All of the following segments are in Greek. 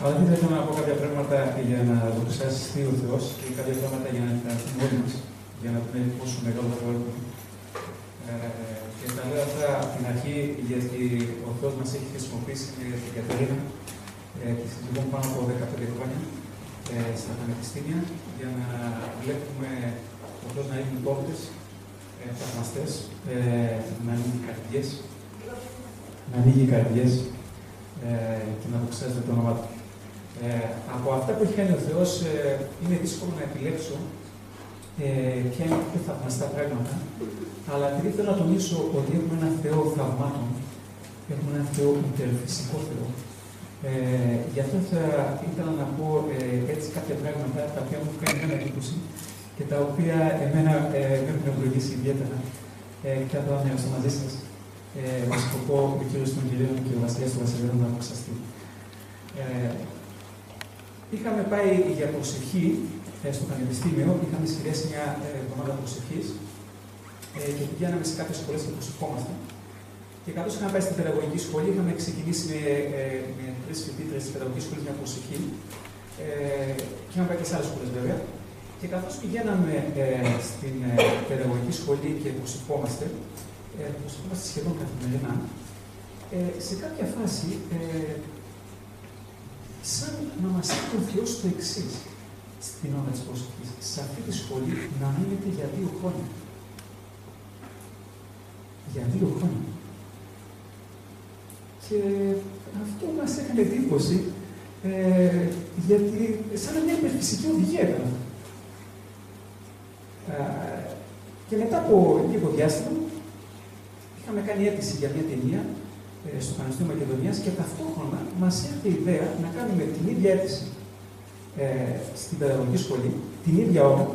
Αλλά δεν θέλω να πω κάποια πράγματα για να δοξαστεί ο Θεός και κάποια πράγματα για να ενθαρρυνθούμε όλοι μας, για να πούμε πόσο μεγάλο Θεό έχουμε. Και τα λέω αυτά από την αρχή, γιατί ο Θεός μας έχει χρησιμοποιήσει με την Κατερίνα, τη συζητούμε πάνω από 15 χρόνια, στα πανεπιστήμια, για να βλέπουμε ο Θεός να ανοίγει πόρτες, θαυμαστές, να ανοίγει καρδιές, και να δοξάζεται το όνομα του. Από αυτά που έχει κάνει ο Θεός, είναι δύσκολο να επιλέξω ποια είναι τα πιο θαυμαστά πράγματα, αλλά επειδή θέλω να τονίσω ότι έχουμε ένα Θεό θαυμάτων, έχουμε ένα Θεό υπερφυσικό Θεό. Γι' αυτό θα ήθελα να πω έτσι κάποια πράγματα τα οποία μου κάνει μια εντύπωση και τα οποία εμένα με έχουν ευλογήσει ιδιαίτερα και θα ήθελα να μοιραστώ μαζί σας με σκοπό ο κύριος των κυρίων και ο βασιλιάς του βασιλέων να δοξαστεί. Είχαμε πάει για προσευχή στο Πανεπιστήμιο, είχαμε σχεδιάσει μια εβδομάδα προσευχής και πηγαίναμε σε κάποιες σχολές και προσευχόμαστε. Και καθώς είχαμε πάει στην παιδαγωγική σχολή, είχαμε ξεκινήσει με 3 φοιτήτρες της παιδαγωγικής σχολής μια προσευχή. Και είχαμε πάει και σε άλλες σχολές βέβαια. Και καθώς πηγαίναμε στην παιδαγωγική σχολή και προσευχόμαστε σχεδόν καθημερινά, σε κάποια φάση, σαν να μας είπε ο Θεός το εξής, στην ώρα της προσευχής, σε αυτή τη σχολή να μείνετε για 2 χρόνια. Για 2 χρόνια. Και αυτό μας έκανε εντύπωση, γιατί σαν μια υπερφυσική οδηγία ήταν. Και μετά από λίγο διάστημα, είχαμε κάνει αίτηση για μια ταινία στο Πανεπιστήμιο Μακεδονίας και ταυτόχρονα μας ήρθε η ιδέα να κάνουμε την ίδια αίτηση στην παιδαγωγική σχολή, την ίδια ώρα,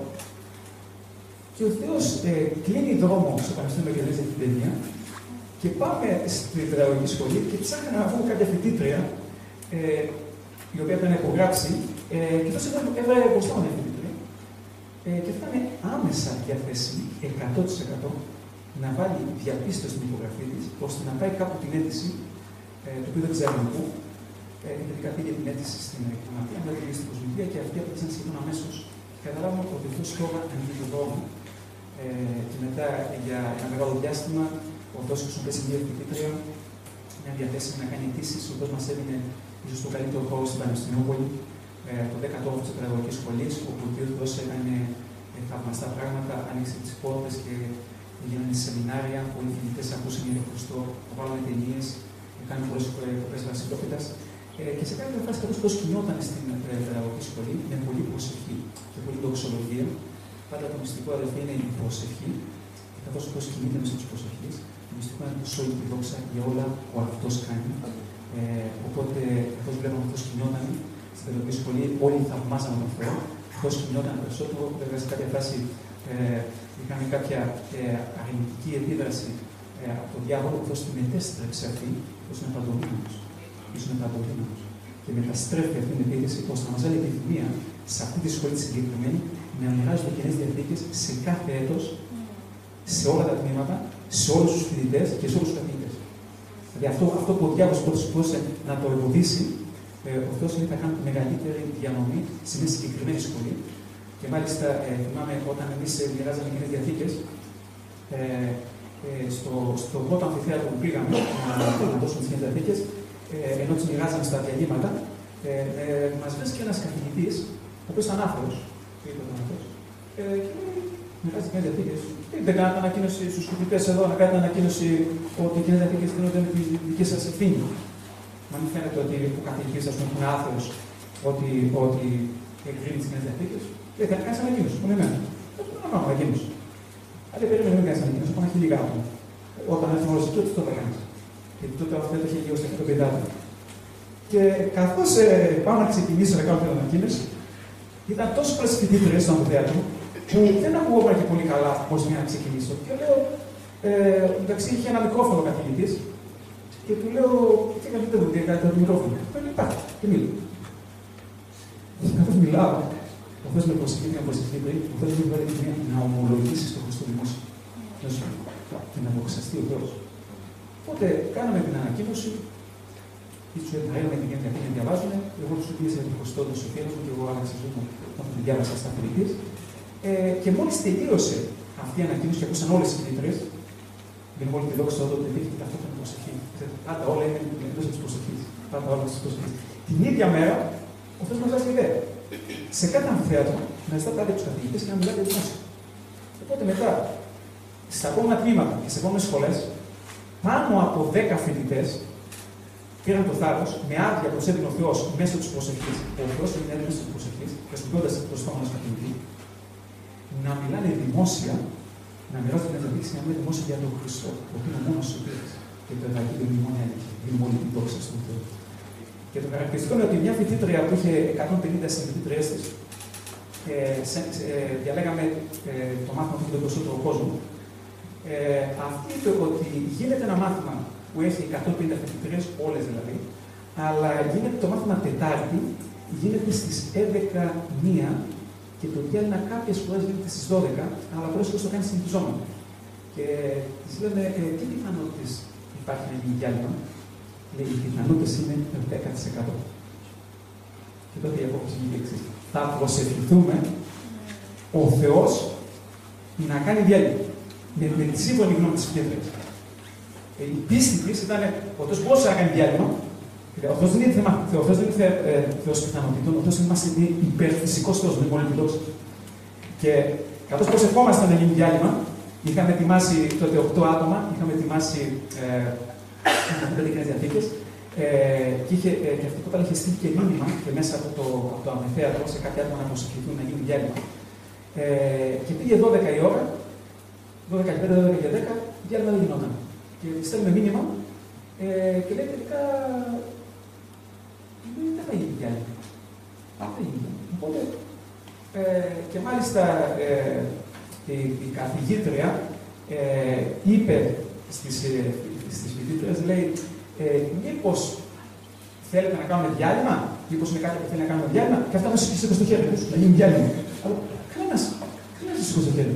και ο Θεός κλείνει δρόμο στο Πανεπιστήμιο Μακεδονίας για την ταινία και πάμε στην παιδαγωγική σχολή και ψάχναμε να βρούμε κάποια φοιτήτρια η οποία ήταν να υπογράψει και τόσο έβρε μπροστά μου μια φοιτήτρια και θα ήταν άμεσα διαθέσιμη 100% να βάλει διαπίστωση στην υπογραφή της, ώστε να πάει κάπου την αίτηση, το οποίο δεν ξέρουμε πού, γιατί πήγε την αίτηση στην γραμματεία, μετά πήγε στην κοσμητεία και αυτοί απέκτησαν σχεδόν αμέσως. Καταλάβαμε ότι ο Θεός τώρα ανοίγει τον δρόμο. Και μετά για ένα μεγάλο διάστημα, ο Θεός χρησιμοποίησε μια φοιτήτρια, μια διαθέσιμη να κάνει αιτήσεις. Ο Θεός μας έδινε ίσως το καλύτερο χώρο στην Πανεπιστημιόπολη, το 10ο της παιδαγωγικής σχολής, όπου ο Θεός έκανε θαυμαστά πράγματα, άνοιξε τις πόρτες και γίνανε σεμινάρια, πολλοί φοιτητές ακούσαν για τον Χριστό, βάλανε ταινίες, κάνανε πολλές εκπομπές βασιλόπιτας. Και σε κάποια φάση καθώς προσκυνιόταν στην παιδαγωγική σχολή με πολλή προσευχή και πολλή δοξολογία. Πάντα το μυστικό, αδελφοί, είναι η προσευχή. Και καθώς ο Θεός κινείται μέσα της προσευχής, το μυστικό είναι τόσο όλη τη δόξα για όλα που αυτός κάνει. Οπότε, καθώς βλέπαμε ότι ο Θεός κινιόταν στην παιδαγωγική σχολή, όλοι θαυμάζαμε τον Θεό. Ο Θεός κινιόταν περισσότερο, βέβαια σε κάποια φάση είχαμε κάποια αρνητική επίδραση από τον διάβολο, ο Θεός την μετέστρεψε αυτή, ο Θεός είναι παντοδύναμος. Και μεταστρέφει αυτή την επίθεση, ώστε να μας βάλει επιθυμία σε αυτή τη σχολή συγκεκριμένη να μοιράζονται κοινές διαθήκες σε κάθε έτος, σε όλα τα τμήματα, σε όλους τους φοιτητές και σε όλους τους καθηγητές. Δηλαδή αυτό που ο διάβολος μπορούσε να το εμποδίσει, ο Θεός είναι θα κάνει μεγαλύτερη διανομή σε μια συγκεκριμένη σχολή. Και μάλιστα θυμάμαι όταν εμείς μοιράζαμε κοινές διαθήκες, στο πρώτο αμφιθέατρο που πήγαμε να δώσουμε τις κοινές διαθήκες, ενώ τις μοιράζαμε στα διαλύματα, μας βρέθηκε ένας καθηγητής, ο οποίος ήταν άφρος, και μοιράζει κοινές διαθήκες. Δεν κάνατε ανακοίνωση στους φοιτητές εδώ, να κάνετε ανακοίνωση ότι οι κοινές διαθήκες δίνονται με τη δική σας ευθύνη. Μα μην φαίνεται ότι ο καθηγητής, ας πούμε, που είναι άφρος, ότι εγκρίνει τις κοινές διαθήκες. Δεν θα κάνεις ανακοίνωση, μόνο εμένα. Δεν θα ανακοίνωση. Αλλά περίμενε να μην κάνεις ανακοίνωση, ακόμα και λίγα άτομα. Όταν έρθει όλος εκεί, τότε θα κάνεις. Γιατί τότε αυτό το είχε γύρω στο πεντάδι. Και καθώς πάω να ξεκινήσω να κάνω την ανακοίνωση, ήταν τόσο πολλές φοιτήτριες στο αμφιθέατρο, που δεν ακούγονταν και πολύ καλά πώς για να ξεκινήσω. Και λέω, εντάξει, είχε ένα μικρόφωνο ο καθηγητής, και του λέω, τι κάνετε εδώ, τι κάνετε το μικρόφωνο. Δεν υπάρχει, και μιλώ. Καθώς μιλάω, ο Θεός με προσευχή και με προσευχή πριν, ο Θεός μου βάλει να ομολογήσει στο Χριστό δημόσιο. Και να δοξαστεί ο Θεός. Οπότε κάναμε την ανακοίνωση ή του ενθαρρύναμε την γιατί να διαβάζουν. Εγώ του πίεσα για το Χριστό του Σοφία μου και εγώ άλλαξα ζωή μου όταν την διάβασα στα Φιλιππείς. Και μόλι τελείωσε αυτή η ανακοίνωση και ακούσαν όλε οι φοιτήτρες, δεν είναι όλη τη δόξη τότε, δείχνει ταυτόχρονα προσευχή. Πάντα όλα είναι εκτό τη προσευχή. Πάντα όλα τη προσευχή. Την ίδια μέρα, ο Θεός μας δώσει ιδέα. Σε κάθε αμφιθέατρο να ζητάτε άδεια τους καθηγητές και να μιλάτε δημόσια. Οπότε μετά, στα επόμενα τμήματα και στις επόμενες σχολές, πάνω από 10 φοιτητές πήραν το θάρρος με άδεια που τους έδινε ο Θεός μέσω της προσευχής. Ο Θεός είναι έτοιμος της προσευχής, χρησιμοποιώντας το στόμα του καθηγητή, να μιλάνε δημόσια, να μοιράζονται την ενδείξη να μιλάνε δημόσια για τον Χριστό, ο οποίος είναι ο μόνος ο οποίος και το Ευαγγέλιο μνημόνια η μόνη δόξα στον Θεό. Και το χαρακτηριστικό είναι ότι μια φοιτήτρια που είχε 150 συμφοιτήτριές της, διαλέγαμε το μάθημα του περισσότερο κόσμο. Αυτή είπε ότι γίνεται ένα μάθημα που έχει 150 φοιτήτριες, όλες δηλαδή, αλλά γίνεται το μάθημα Τετάρτη, γίνεται στις 11:01 και το διάλειμμα κάποιες φορές γίνεται στις 12, αλλά πολλές φορές το κάνει συνηθιζόμενο. Και της λέμε, τι πιθανότητες υπάρχει να γίνει διάλειμμα? Λέει, οι πιθανότητες είναι 10%. Και τότε η απόφαση είναι η εξής. Θα προσευχηθούμε ο Θεός να κάνει διάλειμμα. Με τη σύμφωνη γνώμη της φοιτήτριας. Η πίστη της ήταν ότι ο Θεός μπορούσε να κάνει διάλειμμα. Ο Θεός δεν είναι θέμα, ο Θεός δεν είναι Θεός πιθανότητων, ο Θεός είναι υπερφυσικός Θεός, με πολύ επιδόξη. Και καθώς προσευχόμασταν να γίνει διάλειμμα, είχαμε ετοιμάσει τότε 8 άτομα, είχαμε ετοιμάσει 5 κοινές διαθήκες. Και αυτό τότε είχε στείλει και μήνυμα και μέσα από το αμφιθέατρο σε κάποια άτομα να προσευχηθούν να γίνει διάλειμμα. Και πήγε 12 η ώρα, 12 και 5, 12 και 10, διάλειμμα δεν γινόταν. Και στέλνουμε μήνυμα και λέει τελικά δεν θα γίνει διάλειμμα. Δεν θα γίνει. Οπότε, και μάλιστα η καθηγήτρια είπε στις φοιτήτριες, λέει, μήπως θέλετε να κάνουμε διάλειμμα, μήπως είναι κάτι που θέλει να κάνουμε διάλειμμα, και αυτά μας σήκωσε στο χέρι τους, να γίνει διάλειμμα. Αλλά κανένας δεν σήκωσε στο χέρι.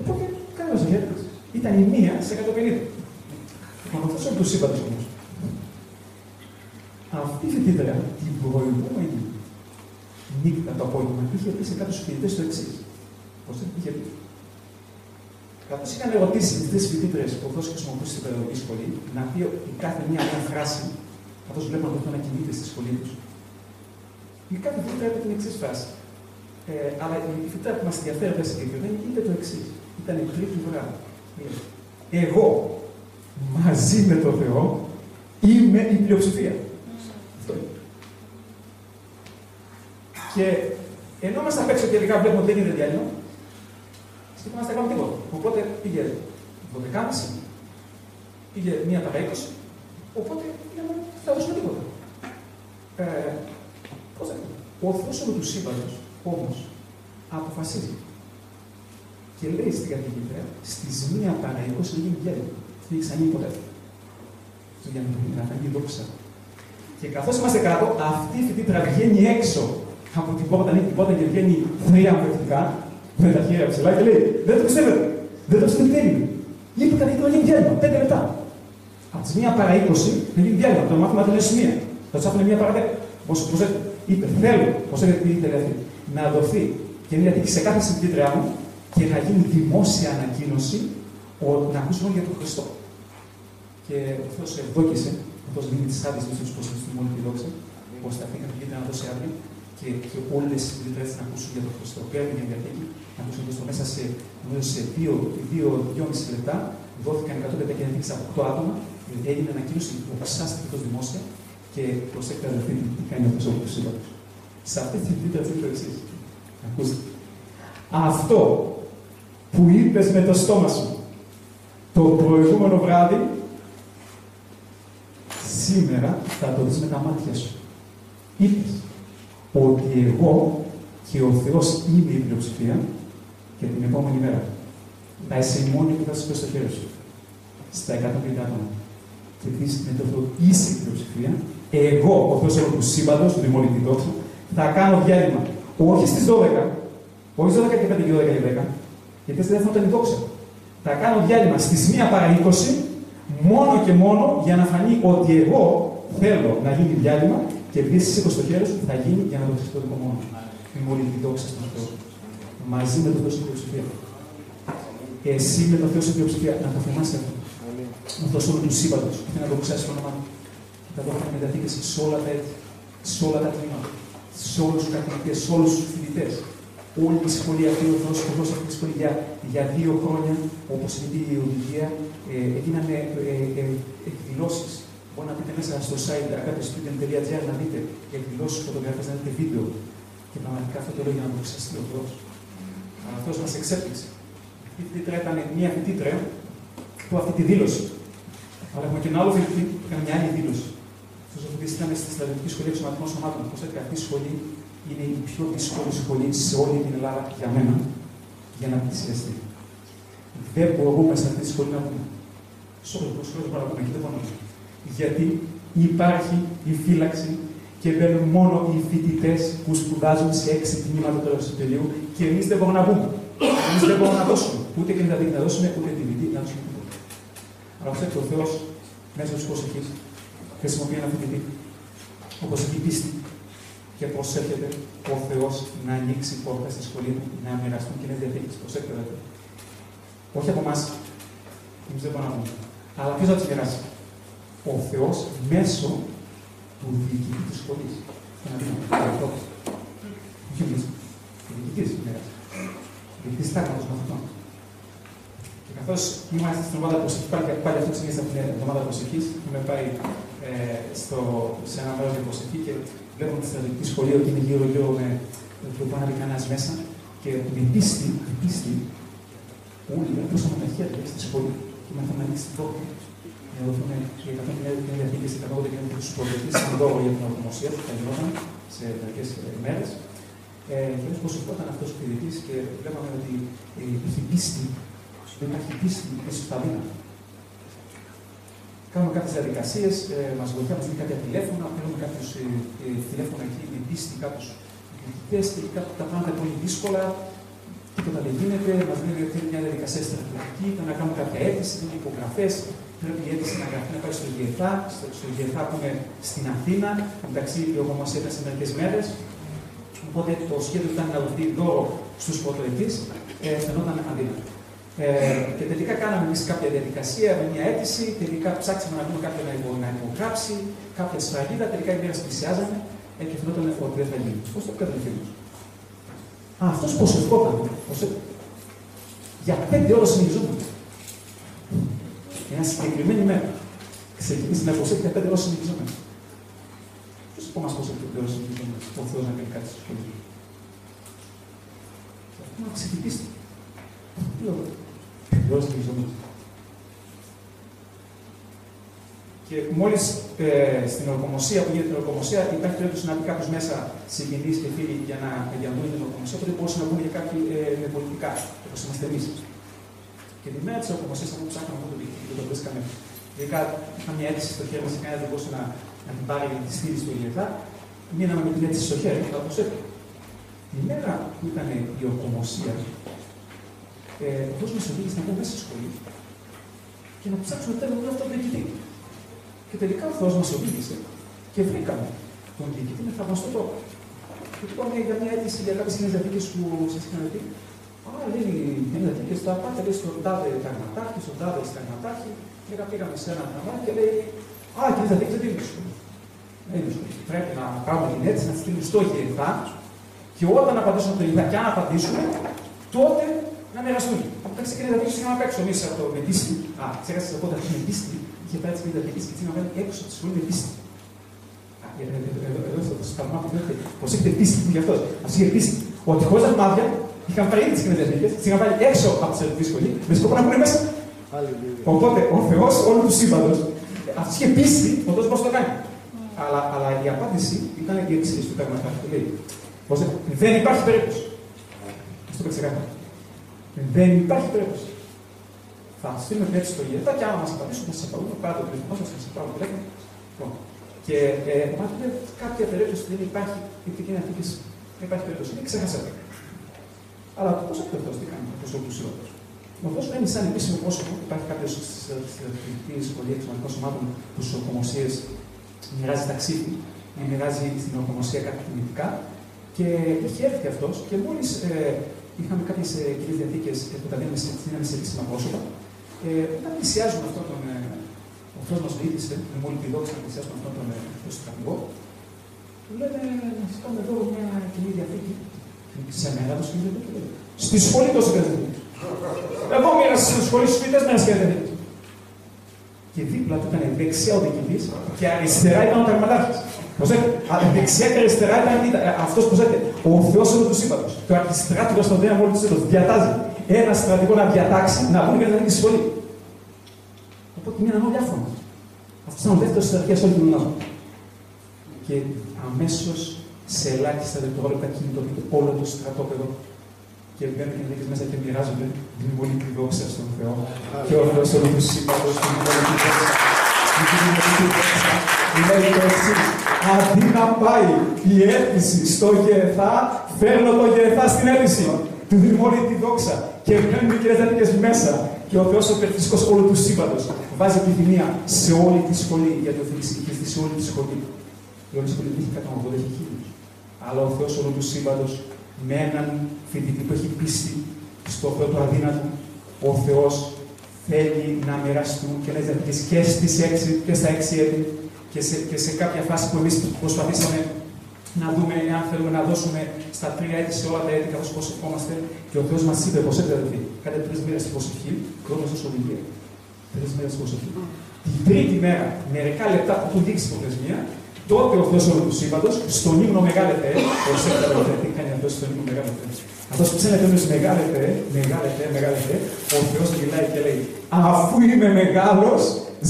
Οπότε, κανένας στο χέρι τους. Ήταν η μία σε 150. Μονοθέσεων του σύμπαντος όμως. Αυτή η φοιτήτρια την προηγούμενη νύχτα το απόγευμα είχε πει σε κάποιους φοιτητές το εξής. Πώς είχε πει? Καθώς είχαν ερωτήσει τις φοιτήτρες που ο χρησιμοποιούσε στην παιδαγωγική σχολή, να πει η κάθε μία φράση, καθώς βλέπουν αυτό να κινείται στη σχολή τους, η κάθε φοιτήτρια είπε την εξής φράση. Αλλά η φοιτήτρια που μας ενδιαφέρει τα συγκεκριμένη είπε το εξής. Ήταν η τρίτη βράδυ. Εγώ μαζί με τον Θεό είμαι η πλειοψηφία. Αυτό είναι. Και ενώ είμαστε απ' έξω και τελικά βλέπουμε ότι δεν γίνεται διάλειμμα, δεν να κάνουμε τίποτα. Οπότε πήγε 12.30, πήγε 1:20, οπότε πήγαμε, θα δώσουμε τίποτα. Πώς θα πούμε? Ο Θεός του σύμπαντος όμως αποφασίζει και λέει στην καθηγήτρια στις 1:20 να γίνει διάλειμμα. Δεν έχει ξαναγίνει ποτέ. Για να φανεί η δόξα. Και καθώς είμαστε κάτω, αυτή η φοιτήτρια βγαίνει έξω από την πόρτα, ανοίγει την πόρτα και βγαίνει θριαμβευτικά, με τα χέρια ψηλά και λέει: δεν το πιστεύετε. Δεν το πιστεύετε. Είπε η καθηγήτρια να γίνει διάλειμμα. 5 λεπτά. Από τις 1:20 να γίνει διάλειμμα. Το μάθημα ήταν στις 1. Θα του άφηνε 1:10. Είπε: θέλω, προσέχετε τι ήθελε αυτή, να δοθεί και μια τύχη σε κάθε συμφοιτήτριά μου και να γίνει δημόσια ανακοίνωση να ακούσουμε όλοι για τον Χριστό. Και ο Θεός ευδόκησε, ο Θεός δίνει τις άδειες στους προσφύγους του μόνη τη δόξα, ώστε αυτή η καθηγήτρια να δώσει άδεια και όλες οι συμφοιτήτρες να ακούσουν για τον Χριστό. Πέραν την διαθήκη, να ακούσουν Χριστό μέσα σε 2,5 λεπτά. Δόθηκαν 110 διαθήκες από 8 άτομα, έγινε ανακοίνωση που ψάστηκε τόσο δημόσια και προσέχετε αδελφοί τι κάνει ο Θεός από τους σύμπαντους. Σε αυτή τη συμφοιτήτρια αυτή το εξής. Ακούστε. Αυτό που είπες με το στόμα σου το προηγούμενο βράδυ, σήμερα θα το δεις με τα μάτια σου. Είπες ότι εγώ και ο Θεός είμαι η πλειοψηφία και την επόμενη μέρα θα είσαι η μόνη που θα σηκώσει το χέρι σου στα 150 άτομα. Και δεις με το Θεό είσαι η πλειοψηφία. Εγώ, ο Θεός του σύμπαντος, του δημονητή δόξα, θα κάνω διάλειμμα. Όχι στις 12, όχι στις 12 και 5 και 12 και 10, γιατί δεν θα ήταν η δόξα. Θα κάνω διάλειμμα στις 1:20, μόνο και μόνο για να φανεί ότι εγώ θέλω να γίνει διάλειμμα και επειδή εσύ σήκω στο χέρι σου, θα γίνει για να δοξαστεί το δικό μόνο. Η μόνη δόξα στον Θεό. Μαζί με το Θεό στην πλειοψηφία. Εσύ με το Θεό στην πλειοψηφία, να το θυμάσαι αυτό. Με αυτό όλο του σύμπαντο. Και να δοξάσει το όνομά του. Και θα δώσουμε μεταθήκες σε όλα τα έτη, σε όλα τα τμήματα, σε όλου του καθηγητέ, σε όλου του φοιτητέ. Όλη τη σχολή αυτή, ο Θεός σκοτώσε αυτή τη σχολή για 2 χρόνια, όπως είναι η οδηγία, έγιναν εκδηλώσεις. Μπορεί να μπείτε μέσα στο site agapestudent.gr να δείτε εκδηλώσεις, φωτογραφίες, να δείτε βίντεο. Και πραγματικά αυτό το λέω για να δοξαστεί ο Θεός. Αλλά ο Θεός μας εξέπληξε. Η φοιτήτρια ήταν μία φοιτήτρια που αυτή τη δήλωση. Αλλά έχουμε και ένα άλλο φοιτητή που έκανε μια άλλη δήλωση. Αυτός ο φοιτητής ήταν στη Στρατιωτική Σχολή Εξωματικών Σωμάτων. Προσθέτει αυτή η σχολή είναι η πιο δύσκολη σχολή σε όλη την Ελλάδα για μένα για να πλησιαστεί. Δεν μπορούμε σε αυτή τη σχολή να πούμε. Σε όλο το σχολείο δεν μπορούμε, δεν μπορούμε. Γιατί υπάρχει η φύλαξη και μπαίνουν μόνο οι φοιτητές που σπουδάζουν σε 6 τμήματα του Αριστοτελείου και εμείς δεν μπορούμε να μπούμε. Εμείς δεν μπορούμε να δώσουμε ούτε και να δώσουμε ούτε DVD, να δώσουμε τίποτα. Αλλά ξέρετε, ο Θεός μέσα στους προσευχείς χρησιμοποιεί ένα φοιτητή όπως έχει πίστη και προσέρχεται ο Θεός να ανοίξει πόρτα στη σχολή του, να μοιραστούν κοινές διαθήκες. Προσέχετε, βέβαια. Όχι από εμάς, εμείς δεν μπορούμε να πούμε. Αλλά ποιος θα τις μοιράσει? Ο Θεός μέσω του διοικητή της σχολής. Να δούμε, όχι εμείς. Ο διοικητής μοιράζει. Ο διοικητής τάγματος μαθητών. Και καθώς είμαστε στην εβδομάδα προσευχής, πάλι αυτό ξεκίνησε από την εβδομάδα προσευχής, έχουμε πάει σε ένα μέρος για προσευχή και βλέπουμε τη στρατιωτική σχολή ότι είναι γύρω-γύρω με το πάνω να μπει κανένας μέσα και με πίστη, όλοι δώσαμε τα χέρια στη σχολή και με να ανοίξει την πόρτα. Να δοθούν οι 150 διαθήκες, οι 180 και τους προδοτήσεις στην δώρο για την ορθομοσία που θα γινόταν σε μερικές ημέρες. Και όπως προσευχόταν αυτός ο φοιτητής και βλέπαμε ότι υπήρχε πίστη, δεν υπάρχει πίστη πίσω στα δύναμα. Κάνουμε κάποιες διαδικασίες, μας βοηθά, μας δίνει κάποια τηλέφωνα, παίρνουμε κάποιους τηλέφωνα εκεί με πίστη, κάποιους διοικητές, τελικά τα πράγματα είναι πολύ δύσκολα, τίποτα δεν γίνεται, μας λένε ότι είναι μια διαδικασία στρατιωτική, πρέπει να κάνουμε κάποια αίτηση, είναι υπογραφές, πρέπει η αίτηση να γραφτεί να πάει στο ΓΕΘΑ, που είναι στην Αθήνα, μεταξύ ο όμως έφτασε μερικές μέρες. Οπότε το σχέδιο ήταν να δοθεί δώρο στους πρωτοετής, φαινόταν αδύνατο. Και τελικά κάναμε εμείς κάποια διαδικασία με μια αίτηση, τελικά ψάξαμε να βρούμε κάποιον να υπογράψει, κάποια σφραγίδα, τελικά οι μέρες πλησιάζανε και φαινόταν ότι δεν θα γίνει. Πώς το κατάλαβε? Αυτός προσευχόταν. Για 5 ώρες συνεχιζόταν. Μια συγκεκριμένη μέρα. Ξεκίνησε να προσέχει για 5 ώρες συνεχιζόταν. Ποιος από εμάς προσέχει 5 ώρες συνεχιζόταν? Ο Θεός να κάνει κάτι στη σχολή. Να ξεχυπήστε. Τι λέω? 5 ώρες συνεχιζόταν. Και μόλις στην ορκομοσία, που γίνεται την ορκομοσία, υπάρχει περίπτωση να μπει κάποιος μέσα συγγενείς και φίλοι για να δουν την ορκομοσία, οπότε μπορούσαν να μπουν για κάποιοι με πολιτικά, όπως είμαστε εμείς. Και τη μέρα της ορκομοσίας, αφού ψάχναμε αυτό το διοικητή και το βρίσκαμε, τελικά είχαμε μια αίτηση στο χέρι μας και κανένας δεν μπορούσε να την πάρει για τη στήριξη του ΙΕΘΑ, μείναμε με την αίτηση στο χέρι και θα προσέχουμε. Τη μέρα που ήταν η ορκομοσία, ο Θεός μας οδήγησε να μπούμε μέσα στη σχολή και να ψάξουμε τέλος αυτό το διοικητή. Και τελικά ο Θεός μας οδήγησε και βρήκαμε τον διοικητή με θαυμαστό τρόπο. Και του είπαμε για μια αίτηση για κάποιες νέες διαθήκες που σας είχαν δει. Λέει νέες διαθήκες, τα πάτε λέει στον τάδε ταγματάρχη, στον τάδε ταγματάρχη. Και πήγαμε σε ένα ταγματάρχη και λέει: και νέες διαθήκες δεν είναι σχολή. Πρέπει να κάνουμε την αίτηση, να τη στείλουμε στο ΓΕΘΑ και όταν απαντήσουμε το ΓΕΘΑ και αν απαντήσουμε, τότε να μοιραστούν. Εντάξει, και νέες διαθήκες είχαμε απ' έξω εμείς από το με πίστη. Ξέχασα από όταν με πίστη. Είχε πάει τις διαθήκες και να βάλει έξω από τη σχολή με πίστη. Εδώ στο σπαλμά που λέτε, πως έχετε πίστη που γι' αυτό. Αυτή είχε πίστη. Ότι χωρίς τα μάτια είχαν πάρει ήδη τις διαθήκες, τις είχαν βάλει έξω από τη στρατιωτική σχολή, με σκοπό να πούνε μέσα. Οπότε ο Θεός όλου του σύμπαντος, αυτή είχε πίστη, ο Θεός πώς το κάνει. Αλλά η απάντηση ήταν η εξής του ταγματάρχη. Λέει, δεν υπάρχει περίπτωση. Αυτό το ξεκάθαρα. Δεν υπάρχει περίπτωση. Θα στείλουμε έτσι στο ΙΕΘΑ και άμα μας απαντήσουν, θα σας απαντούμε πάρα το τηλέφωνο μας, θα σας πάρουμε τηλέφωνο. Και μάθουμε κάποια περίπτωση δεν υπάρχει, γιατί είναι αυτή δεν υπάρχει περίπτωση. Δεν ξέχασα. Αλλά πώς ακριβώς τι κάνει αυτό ο πλουσιότερος? Ο Θεός μένει σαν επίσημο πρόσωπο. Υπάρχει κάποιος στη σχολή εξωματικών σωμάτων που στις ορκομοσίες μοιράζει ταξίδι, μοιράζει στην ορθομοσία κάτι κινητικά. Και είχε έρθει αυτός και μόλις είχαμε κάποιες Καινές Διαθήκες που τα δίναμε σε επίσημα πρόσωπα, όταν πλησιάζουν αυτόν τον. Ο Θεός μας βοήθησε, με μόλι τη δόξα να πλησιάσουμε αυτόν τον στρατηγό, του λένε να σας κάνουμε εδώ μια Καινή Διαθήκη. Σε μένα το σκέφτεται και λέει: στη σχολή το σκέφτεται. Εγώ μοίρασα στη σχολή στους φοιτητές με ένα σκέφτεται. Και δίπλα του ήταν δεξιά ο διοικητής και αριστερά ήταν ο τερματάρχης. Δεξιά και αριστερά ήταν αυτός που ζέται, ο Θεός όλου του σύμπαντος. Το αρχιστράτηγο στον Δέα μόλι του σύμπαντος διατάζει ένα στρατηγό να διατάξει να βγουν για να δει σχολή. Οπότε μείναν όλοι άφωνοι. Αυτό ήταν ο δεύτερος στρατηγός όλη την Ελλάδα. Και αμέσως σε ελάχιστα δευτερόλεπτα κινητοποιείται όλο το στρατόπεδο και μπαίνουν και νίκες μέσα και μοιράζονται την μολύκη δόξα στον Θεό. Και ο Θεός όλου του σύμπαντος, την μολύκη δόξα. Λέει το εξής: αντί να πάει η αίτηση στο ΓΕΘΑ, φέρνω το ΓΕΘΑ στην αίτηση. Του δίνουμε όλη τη δόξα και μπαίνουν οι Καινές Διαθήκες μέσα. Και ο Θεός ο υπερφυσικός όλου του σύμπαντος βάζει επιθυμία σε όλη τη σχολή. Γιατί ο Θεός είχε στήσει όλη τη σχολή. Η όλη σχολή είχε 180 χίλιους. Αλλά ο Θεός όλου του σύμπαντος με έναν φοιτητή που έχει πίστη στο Θεό του αδύνατου, ο Θεός θέλει να μοιραστούν Καινές Διαθήκες και στα 6 έτη και σε κάποια φάση που εμείς προσπαθήσαμε να δούμε αν θέλουμε να δώσουμε στα 3 έτη σε όλα τα έτη καθώς προσευχόμαστε. Και ο Θεός μας είπε πως έρθει, κάντε 3 μέρες προσευχή και όμως δώσω οδηγία. 3 μέρες προσευχή. Την τρίτη μέρα, μερικά λεπτά που του δείξει προθεσμία, τότε ο Θεός όλου του σύμπαντος, στον ύμνο Μεγάλε Θεέ, τι κάνει αυτό στον ύμνο Μεγάλε Θεέ. Αυτό που ψάχνει εμείς Μεγάλε Θεέ, Μεγάλε Θεέ, ο Θεός μιλάει και λέει: αφού είμαι μεγάλος,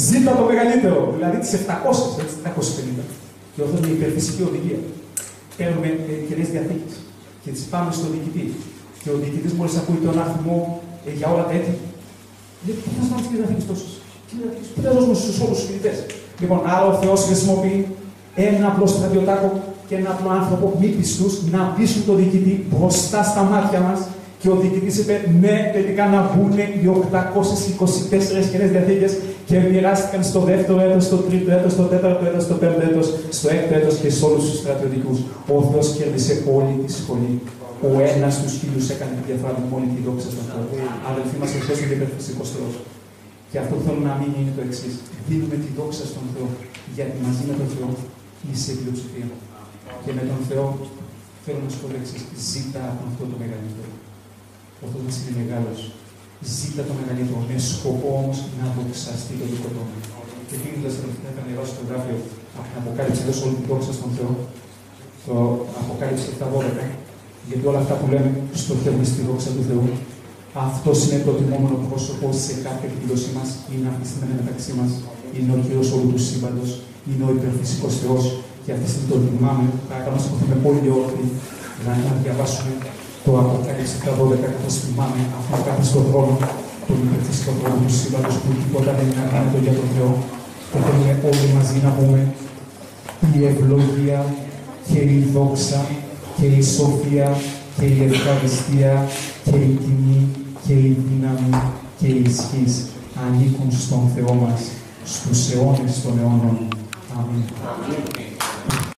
ζήτα το μεγαλύτερο. Δηλαδή τις 750. Και ο Θεός με υπερφυσική οδηγία. Παίρνουμε Καινές Διαθήκες και τις πάμε στον διοικητή. Και ο διοικητής μόλις ακούει τον αριθμό για όλα τα έτη, λέει: πού θα στάμε Καινές Διαθήκες τόσες? Πού θα δώσουμε στους όλους τους φοιτητές? Λοιπόν, άρα ο Θεός χρησιμοποιεί ένα απλό στρατιωτάκο και ένα απλό άνθρωπο μη πιστούς να πείσουν τον διοικητή μπροστά στα μάτια μας. Και ο διοικητής είπε: ναι, τελικά να μπουν οι 824 Καινές Διαθήκες και μοιράστηκαν στο δεύτερο έτος, στο τρίτο έτος, στο τέταρτο έτος, στο πέμπτο έτος, στο έκτο έτος και σε όλους τους στρατιωτικούς. Ο Θεός κέρδισε όλη τη σχολή. Ο ένας στους 1000 έκανε τη διαφορά με όλη τη δόξα στον Θεό. Αδελφοί μας, ο Θεός είναι υπερφυσικός Θεός. Και αυτό που θέλω να μείνει είναι το εξής: δίνουμε τη δόξα στον Θεό, γιατί μαζί με τον Θεό είσαι πλειοψηφία. Και με τον Θεό θέλω να σου πω το εξής: ζήτα από αυτό το μεγαλύτερο. Ο Θεός μας είναι μεγάλος. Ζήτα το μεγαλύτερο, με σκοπό όμως να δοξαστεί το δικό του. Και κλείνοντας, θα ανεβάσω το γράφιο από την Αποκάλυψη, δώσω όλη την δόξα στον Θεό. Το Αποκάλυψη 7:12, γιατί όλα αυτά που λέμε στοχεύουμε στη δόξα του Θεού. Αυτό είναι το τιμόμενο πρόσωπο σε κάθε εκδήλωσή μας. Είναι αυτή τη στιγμή μεταξύ μας. Είναι ο Κύριος όλου του σύμπαντος. Είναι ο υπερφυσικός Θεός. Και αυτή τη στιγμή τον τιμάμε. Παρακαλώ να σηκωθούμε όλοι όρθιοι να διαβάσουμε το Αποκάλυψη 7:12, καθώς θυμάμαι αυτό που κάθε στον χρόνο, τον υπερφυσικό χρόνο του σύμπαντος που τίποτα δεν είναι ανάμετο για τον Θεό. Και θέλουμε όλοι μαζί να πούμε: η ευλογία και η δόξα και η σοφία και η ευχαριστία και η τιμή και η δύναμη και η ισχύς ανήκουν στον Θεό μας στους αιώνες των αιώνων. Αμήν.